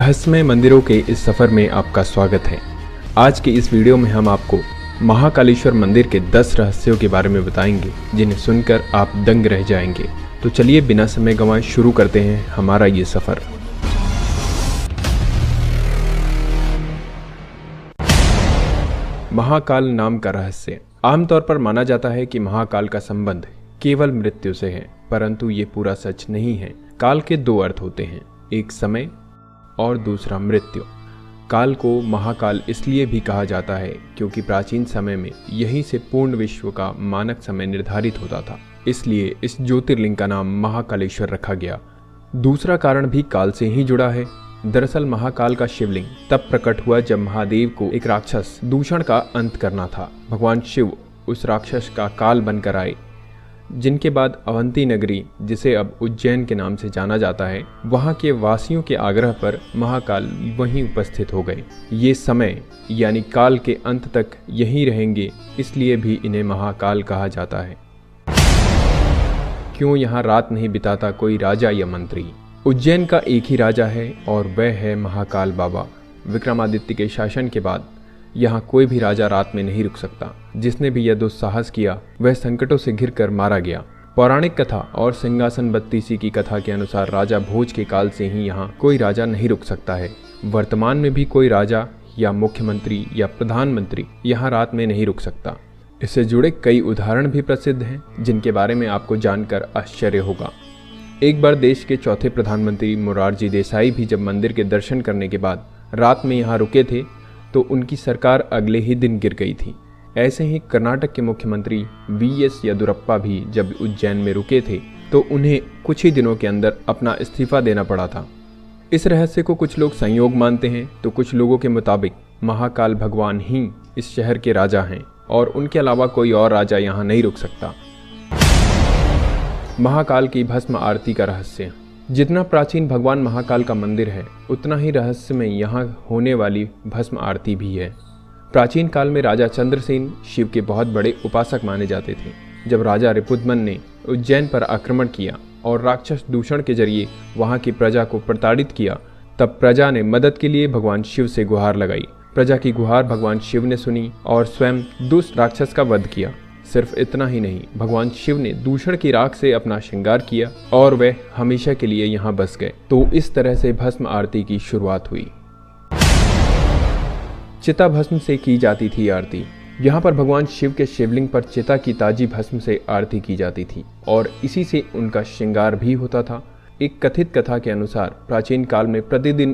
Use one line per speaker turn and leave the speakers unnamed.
रहस्यमय मंदिरों के इस सफ़र में आपका स्वागत है। आज के इस वीडियो में हम आपको महाकालेश्वर मंदिर के 10 रहस्यों के बारे में बताएंगे जिन्हें सुनकर आप दंग रह जाएंगे। तो चलिए बिना समय गंवाए शुरू करते हैं हमारा ये सफ़र। महाकाल नाम का रहस्य। आमतौर पर माना जाता है कि महाकाल का संबंध केवल मृत्यु से है, परंतु ये पूरा सच नहीं है। काल के दो अर्थ होते हैं, एक समय और दूसरा मृत्यु। काल को महाकाल इसलिए भी कहा जाता है क्योंकि प्राचीन समय में यहीं से पूर्ण विश्व का मानक समय निर्धारित होता था, इसलिए इस ज्योतिर्लिंग का नाम महाकालेश्वर रखा गया। दूसरा कारण भी काल से ही जुड़ा है। दरअसल महाकाल का शिवलिंग तब प्रकट हुआ जब महादेव को एक राक्षस दूषण का अंत करना था। भगवान शिव उस राक्षस का काल बनकर आए, जिनके बाद अवंती नगरी, जिसे अब उज्जैन के नाम से जाना जाता है, वहां के वासियों के आग्रह पर महाकाल वहीं उपस्थित हो गए। ये समय यानी काल के अंत तक यहीं रहेंगे, इसलिए भी इन्हें महाकाल कहा जाता है। क्यों यहाँ रात नहीं बिताता कोई राजा या मंत्री? उज्जैन का एक ही राजा है और वह है महाकाल बाबा। विक्रमादित्य के शासन के बाद यहाँ कोई भी राजा रात में नहीं रुक सकता। जिसने भी यह दुस्साहस किया वह संकटों से घिरकर मारा गया। पौराणिक कथा और सिंहासन बत्तीसी की कथा के अनुसार राजा भोज के काल से ही यहाँ कोई राजा नहीं रुक सकता है। वर्तमान में भी कोई राजा या मुख्यमंत्री या प्रधानमंत्री यहाँ रात में नहीं रुक सकता। इससे जुड़े कई उदाहरण भी प्रसिद्ध हैं, जिनके बारे में आपको जानकर आश्चर्य होगा। एक बार देश के चौथे प्रधानमंत्री मोरारजी देसाई भी जब मंदिर के दर्शन करने के बाद रात में यहाँ रुके थे तो उनकी सरकार अगले ही दिन गिर गई थी। ऐसे ही कर्नाटक के मुख्यमंत्री वीएस येदियुरप्पा भी जब उज्जैन में रुके थे तो उन्हें कुछ ही दिनों के अंदर अपना इस्तीफा देना पड़ा था। इस रहस्य को कुछ लोग संयोग मानते हैं तो कुछ लोगों के मुताबिक महाकाल भगवान ही इस शहर के राजा हैं और उनके अलावा कोई और राजा यहाँ नहीं रुक सकता। महाकाल की भस्म आरती का रहस्य। जितना प्राचीन भगवान महाकाल का मंदिर है, उतना ही रहस्य में यहाँ होने वाली भस्म आरती भी है। प्राचीन काल में राजा चंद्रसेन शिव के बहुत बड़े उपासक माने जाते थे। जब राजा रिपुदमन ने उज्जैन पर आक्रमण किया और राक्षस दूषण के जरिए वहाँ की प्रजा को प्रताड़ित किया, तब प्रजा ने मदद के लिए भगवान शिव से गुहार लगाई। प्रजा की गुहार भगवान शिव ने सुनी और स्वयं दुष्ट राक्षस का वध किया। सिर्फ इतना ही नहीं, भगवान शिव ने दूषण की राख से अपना श्रृंगार किया और वे हमेशा के लिए यहाँ बस गए। तो इस तरह से भस्म आरती की शुरुआत हुई। चिता भस्म से की जाती थी आरती। यहाँ पर भगवान शिव के शिवलिंग पर चिता की ताजी भस्म से आरती की जाती थी और इसी से उनका श्रृंगार भी होता था। एक कथित कथा के अनुसार प्राचीन काल में प्रतिदिन